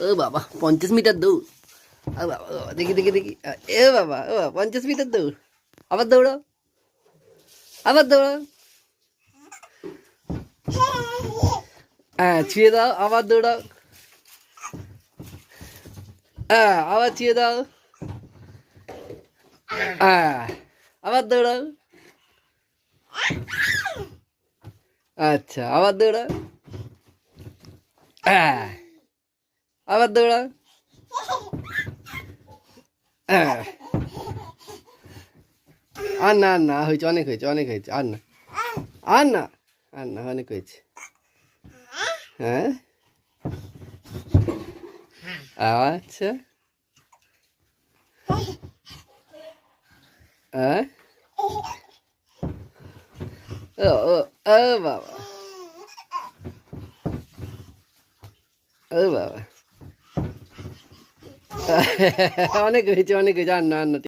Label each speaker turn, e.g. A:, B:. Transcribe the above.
A: ও বাবা 50 মিটার দৌড়। ও বাবা ও বাবা, দেখি দেখি দেখি এ বাবা ও বাবা 50 মিটার দৌড়। আবার দৌড়াও, আবার দৌড়াও। হ্যাঁ ছুঁয়ে দাও, আবার দৌড়াও। হ্যাঁ আবার ছুঁয়ে দাও। হ্যাঁ আবার দৌড়াও। আচ্ছা আবার দৌড়াও। হ্যাঁ আবার দৌড়াও। হ্যাঁ আর না আর না হয়েছে, অনেক হয়েছে অনেক হয়েছে, আর না আর না আর না, অনেক হয়েছে। হ্যাঁ আচ্ছা। হ্যাঁ ও ও ও বাবা ও বাবা অনেক হয়েছে অনেক হয়েছে, আর না আর না।